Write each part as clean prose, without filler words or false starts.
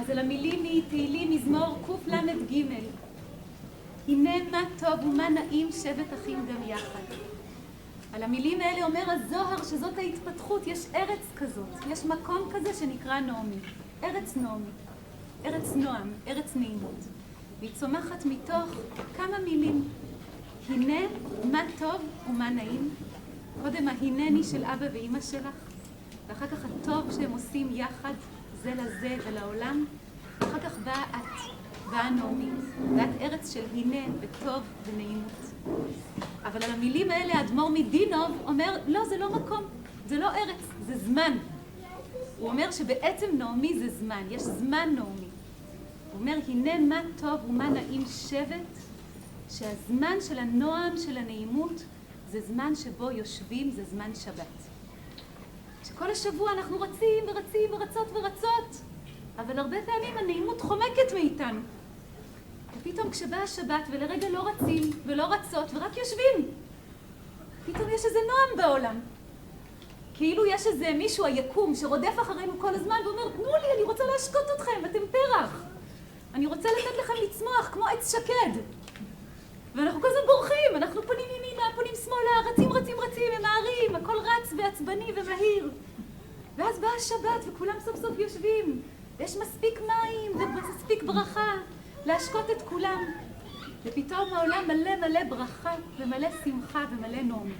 אז על המילים מתהילים מזמור קל"ג. הנה מה טוב ומה נעים שבת אחים גם יחד. על המילים האלה אומר הזוהר שזאת ההתפתחות, יש ארץ כזאת, יש מקום כזה שנקרא נעמי, ארץ נעמי, ארץ נועם, ארץ נעימות. והיא צומחת מתוך כמה מילים. הנה מה טוב ומה נעים. קודם ההינני של אבא ואמא שלך, ואחר כך הטוב שהם עושים יחד זה לזה ולעולם, ואחר כך באה את, באה נעמי, ואת ארץ של הנה וטוב ונעימות. אבל על המילים האלה האדמו"ר מדינוב אומר, לא, זה לא מקום, זה לא ארץ, זה זמן. הוא אומר שבעצם נעמי זה זמן, יש זמן נעמי. הוא אומר, הנה מה טוב ומה נעים שבת, שהזמן של הנועם, של הנעימות, זה זמן שבו יושבים, זה זמן שבת. שכל השבוע אנחנו רצים ורצים ורצות ורצות, אבל הרבה פעמים הנעימות חומקת מאיתנו. ופתאום כשבאה השבת ולרגע לא רצים ולא רצות ורק יושבים, פתאום יש איזה נועם בעולם. כאילו יש איזה מישהו היקום שרודף אחרינו כל הזמן ואומר, תנו לי, אני רוצה להשקות אתכם, אתם פרח. אני רוצה לתת לכם לצמוח כמו עץ שקד. ואנחנו כל הזמן בורחים, אנחנו פונים ימינה, פונים שמאלה, רצים, רצים, רצים, ממהרים, הכל רץ ועצבני ומהיר. ואז באה השבת וכולם סוף סוף יושבים, ויש מספיק מים ומספיק ברכה להשקות את כולם. ופתאום העולם מלא מלא ברכה ומלא שמחה ומלא נעמי.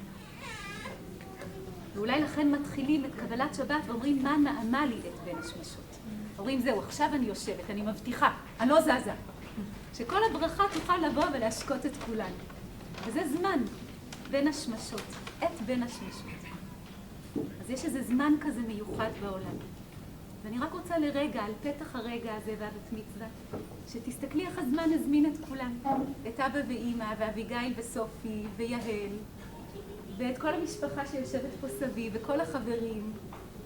ואולי לכן מתחילים את קבלת שבת ואומרים, מה נעמה לי את בין השמשות. אומרים, זהו, עכשיו אני יושבת, אני מבטיחה, אני לא זזה. שכל הברכה תוכל לבוא ולהשקות את כולן. וזה זמן בין השמשות, את בין השמשות. אז יש איזה זמן כזה מיוחד בעולם. ואני רק רוצה לרגע, על פתח הרגע הזה והבת מצווה, שתסתכלי איך הזמן הזמין את כולם. את אבא ואמא, ואביגיל וסופי, ויהל, ואת כל המשפחה שיושבת פה סביב, וכל החברים.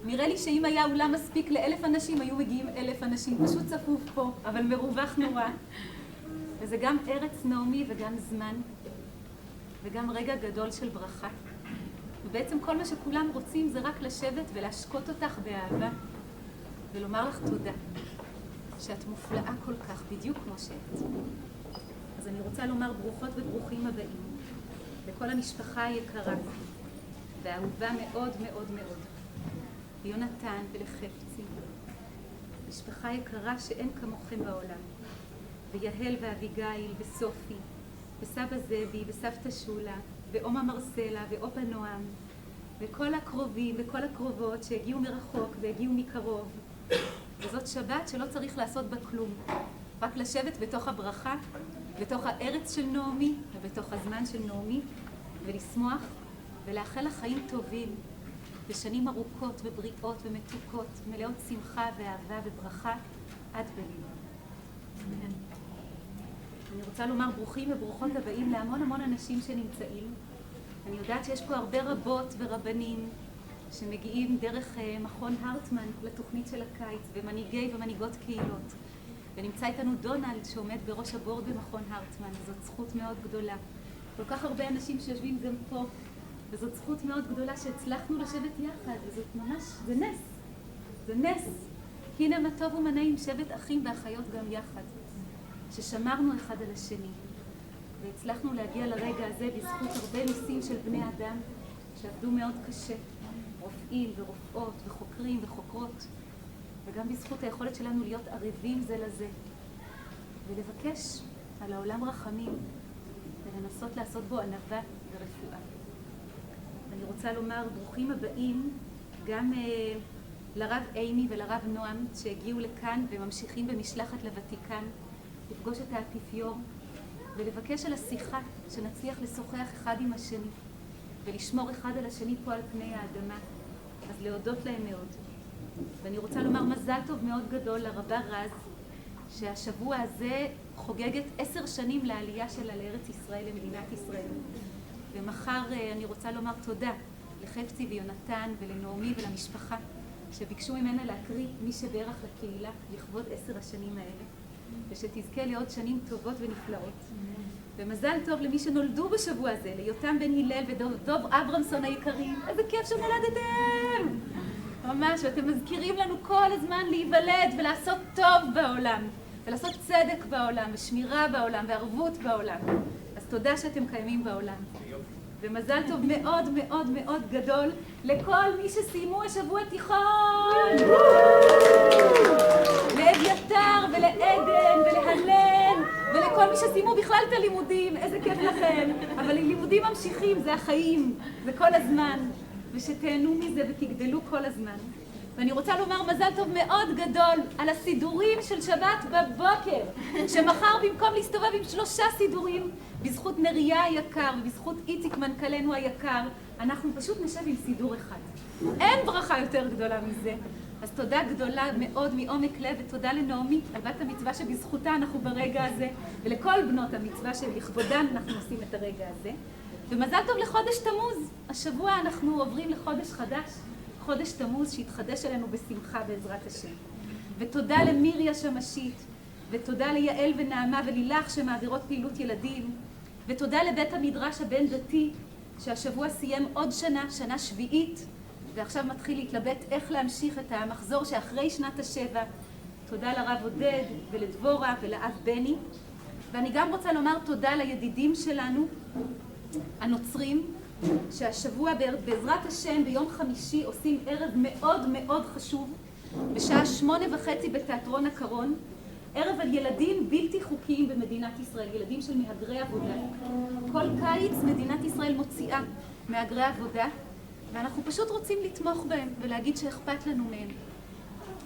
נראה לי שאם היה אולם מספיק ל1,000 אנשים, היו מגיעים 1,000 אנשים. פשוט צפוף פה, אבל מרווח נורא. וזה גם ארץ נעמי וגם זמן, וגם רגע גדול של ברכה. ובעצם כל מה שכולם רוצים זה רק לשבת ולהשקות אותך באהבה, ולומר לך תודה, שאת מופלאה כל כך, בדיוק כמו שאת. אז אני רוצה לומר ברוכות וברוכים הבאים, לכל המשפחה היקרה, והאהובה מאוד מאוד מאוד, ליונתן ולחפצי, משפחה יקרה שאין כמוכם בעולם, ויהל ואביגיל וסופי, וסבא זאבי וסבתא שולה, ואומה מרסלה ואופה נועם, וכל הקרובים וכל הקרובות שהגיעו מרחוק והגיעו מקרוב. וזאת שבת שלא צריך לעשות בה כלום, רק לשבת בתוך הברכה, בתוך הארץ של נעמי ובתוך הזמן של נעמי, ולשמוח ולאחל לה חיים טובים, ושנים ארוכות ובריאות ומתוקות, מלאות שמחה ואהבה וברכה עד בלילה. אני רוצה לומר ברוכים וברוכות הבאים להמון המון אנשים שנמצאים. אני יודעת שיש פה הרבה רבות ורבנים שמגיעים דרך מכון הרטמן לתוכנית של הקיץ, ומנהיגי ומנהיגות קהילות. ונמצא איתנו דונלד שעומד בראש הבורד במכון הרטמן, וזאת זכות מאוד גדולה. כל כך הרבה אנשים שיושבים גם פה, וזאת זכות מאוד גדולה שהצלחנו לשבת יחד, וזאת ממש, זה נס. זה נס. הנה מה טוב ומה נעים שבת אחים ואחיות גם יחד. ששמרנו אחד על השני, והצלחנו להגיע לרגע הזה בזכות הרבה נושאים של בני אדם שעבדו מאוד קשה, רופאים ורופאות וחוקרים וחוקרות, וגם בזכות היכולת שלנו להיות ערבים זה לזה, ולבקש על העולם רחמים, ולנסות לעשות בו ענווה ורפואה. אני רוצה לומר ברוכים הבאים גם לרב אימי ולרב נועם שהגיעו לכאן וממשיכים במשלחת לוותיקן, לפגוש את האפיפיור ולבקש על השיחה שנצליח לשוחח אחד עם השני ולשמור אחד על השני פה על פני האדמה. אז להודות להם מאוד. ואני רוצה לומר מזל טוב מאוד גדול לרבה רז, שהשבוע הזה חוגגת 10 שנים לעלייה שלה לארץ ישראל, למדינת ישראל. ומחר אני רוצה לומר תודה לחפצי ויונתן ולנעמי ולמשפחה שביקשו ממנה להקריא מי שברך לקהילה לכבוד 10 השנים האלה, ושתזכה לעוד שנים טובות ונפלאות. ומזל טוב למי שנולדו בשבוע הזה, ליותם בן הלל ודוב אברמסון היקרים. איזה כיף שנולדתם! ממש, ואתם מזכירים לנו כל הזמן להיוולד ולעשות טוב בעולם, ולעשות צדק בעולם, ושמירה בעולם, וערבות בעולם. אז תודה שאתם קיימים בעולם. ומזל טוב מאוד מאוד מאוד גדול לכל מי שסיימו השבוע תיכון! לאביתר ולעדן ולהלן ולכל מי שסיימו בכלל את הלימודים, איזה כיף לכם. אבל לימודים ממשיכים, זה החיים, זה כל הזמן. ושתהנו מזה ותגדלו כל הזמן. ואני רוצה לומר מזל טוב מאוד גדול על הסידורים של שבת בבוקר, שמחר במקום להסתובב עם 3 סידורים, בזכות נריה היקר ובזכות איציק מנכ"לנו היקר, אנחנו פשוט נשב עם סידור אחד. אין ברכה יותר גדולה מזה. אז תודה גדולה מאוד מעומק לב, ותודה לנעמי על בת המצווה שבזכותה אנחנו ברגע הזה, ולכל בנות המצווה שלכבודן אנחנו עושים את הרגע הזה. ומזל טוב לחודש תמוז. השבוע אנחנו עוברים לחודש חדש, חודש תמוז שהתחדש עלינו בשמחה בעזרת השם. ותודה למירי השמשית, ותודה ליעל ונעמה ולילך שמעבירות פעילות ילדים, ותודה לבית המדרש הבן דתי שהשבוע סיים עוד שנה, שנה שביעית, ועכשיו מתחיל להתלבט איך להמשיך את המחזור שאחרי שנת ה7. תודה לרב עודד ולדבורה ולאב בני. ואני גם רוצה לומר תודה לידידים שלנו, הנוצרים, שהשבוע בעזרת השם ביום חמישי עושים ערב מאוד מאוד חשוב, בשעה 8:30 בתיאטרון הקרון, ערב על ילדים בלתי חוקיים במדינת ישראל, ילדים של מהגרי עבודה. כל קיץ מדינת ישראל מוציאה מהגרי עבודה, ואנחנו פשוט רוצים לתמוך בהם ולהגיד שאכפת לנו מהם.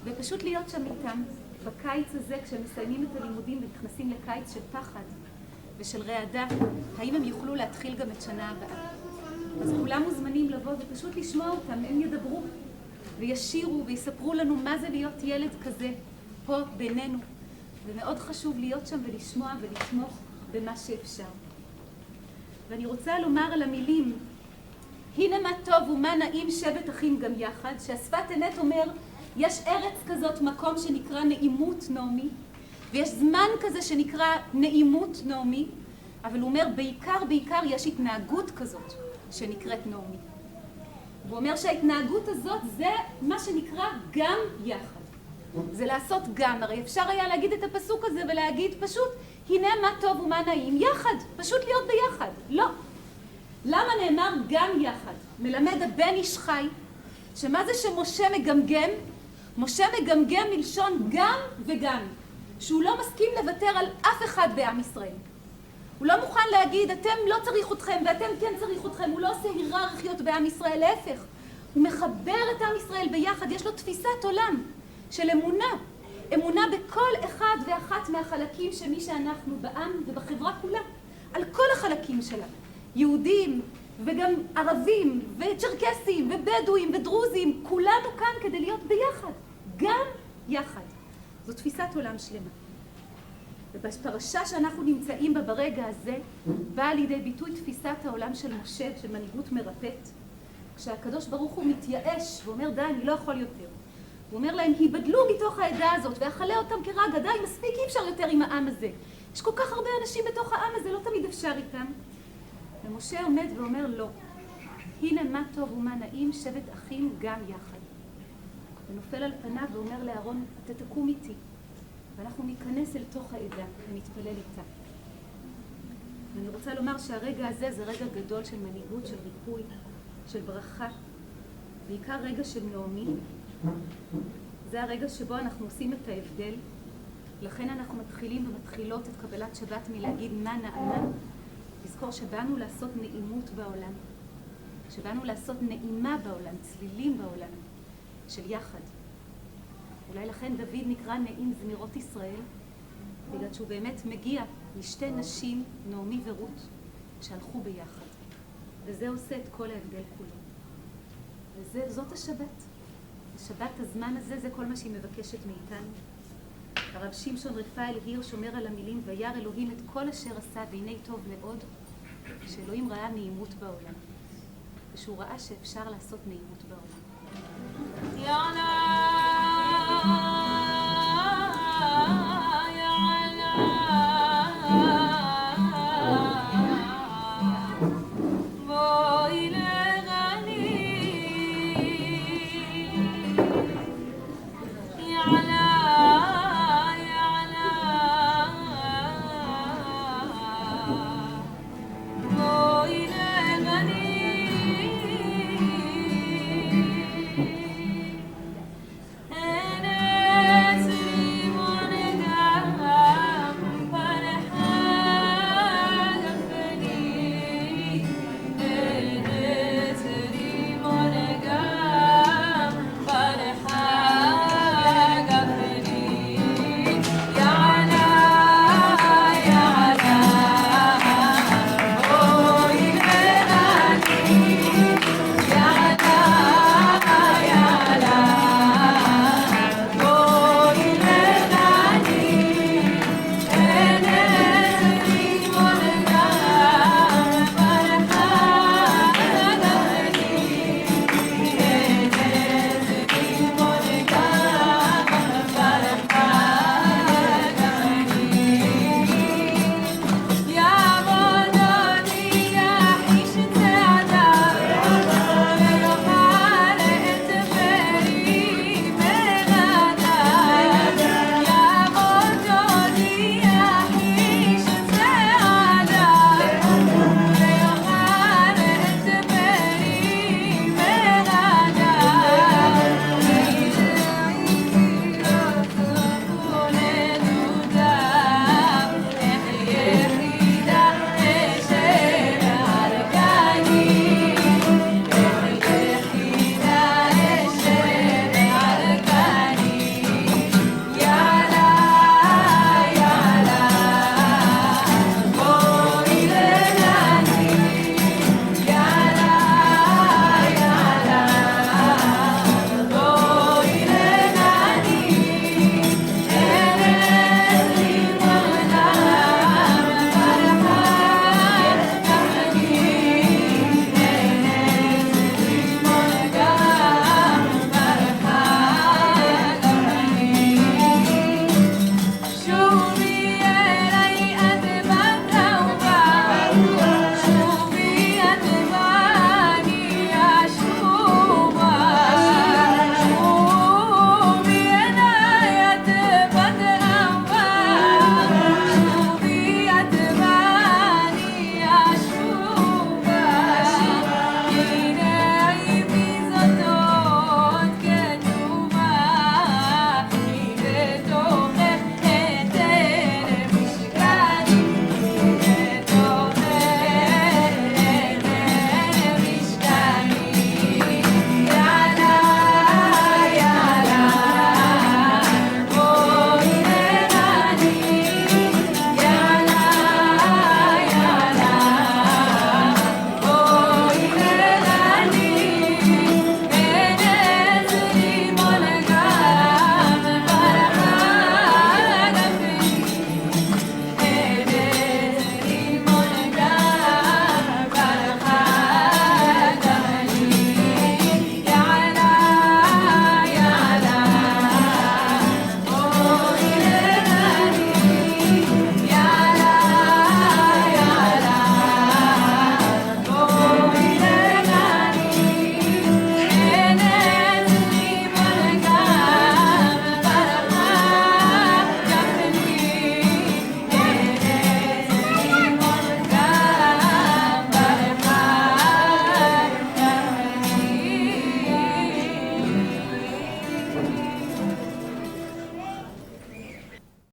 ופשוט להיות שם איתם בקיץ הזה, כשהם מסיימים את הלימודים ונכנסים לקיץ של פחד ושל רעדה, האם הם יוכלו להתחיל גם את שנה הבאה. אז כולם מוזמנים לבוא ופשוט לשמוע אותם, הם ידברו וישירו ויספרו לנו מה זה להיות ילד כזה פה בינינו. ומאוד חשוב להיות שם ולשמוע ולתמוך במה שאפשר. ואני רוצה לומר על המילים, הנה מה טוב ומה נעים שבת אחים גם יחד, שהשפת אמת אומר, יש ארץ כזאת, מקום שנקרא נעימות נעמי, ויש זמן כזה שנקרא נעימות נעמי, אבל הוא אומר, בעיקר יש התנהגות כזאת שנקראת נעמי. הוא אומר שההתנהגות הזאת זה מה שנקרא גם יחד. זה לעשות גם, הרי אפשר היה להגיד את הפסוק הזה ולהגיד פשוט, הנה מה טוב ומה נעים, יחד, פשוט להיות ביחד. לא. למה נאמר גם יחד? מלמד הבן איש חי, שמה זה שמשה מגמגם? משה מגמגם מלשון גם וגם, שהוא לא מסכים לוותר על אף אחד בעם ישראל. הוא לא מוכן להגיד, אתם לא צריך אתכם ואתם כן צריך אתכם, הוא לא עושה היררכיות בעם ישראל, להפך. הוא מחבר את עם ישראל ביחד, יש לו תפיסת עולם של אמונה. אמונה בכל אחד ואחת מהחלקים של מי שאנחנו בעם ובחברה כולה. על כל החלקים שלה. יהודים וגם ערבים וצ'רקסים ובדואים ודרוזים, כולנו כאן כדי להיות ביחד. גם יחד. זו תפיסת עולם שלמה. ובפרשה שאנחנו נמצאים בה ברגע הזה, באה לידי ביטוי תפיסת העולם של משה, של מנהיגות מרפאת. כשהקדוש ברוך הוא מתייאש ואומר, די, אני לא יכול יותר. הוא אומר להם, היבדלו מתוך העדה הזאת ואכלה אותם כרגע, די, מספיק, אי אפשר יותר עם העם הזה. יש כל כך הרבה אנשים בתוך העם הזה, לא תמיד אפשר איתם. ומשה עומד ואומר, לא. הנה מה טוב ומה נעים, שבת אחים גם יחד. ונופל על פניו ואומר לאהרון, אתה תקום איתי. ואנחנו ניכנס אל תוך העדה ונתפלל איתה. ואני רוצה לומר שהרגע הזה זה רגע גדול של מנהיגות, של ריפוי, של ברכה, בעיקר רגע של נעמי. זה הרגע שבו אנחנו עושים את ההבדל, לכן אנחנו מתחילים ומתחילות את קבלת שבת מלהגיד מה נעמה, לזכור שבאנו לעשות נעימות בעולם, שבאנו לעשות נעימה בעולם, צלילים בעולם, של יחד. אולי לכן דוד נקרא נעים זמירות ישראל, בגלל שהוא באמת מגיע משתי נשים, נעמי ורות, שהלכו ביחד. וזה עושה את כל ההבדל כולו. וזאת השבת. השבת, הזמן הזה, זה כל מה שהיא מבקשת מאיתנו. הרב שמשון רפאל הירש אומר על המילים, וירא אלוהים את כל אשר עשה, והנה טוב מאוד, שאלוהים ראה נעימות בעולם. ושהוא ראה שאפשר לעשות נעימות בעולם. יונה!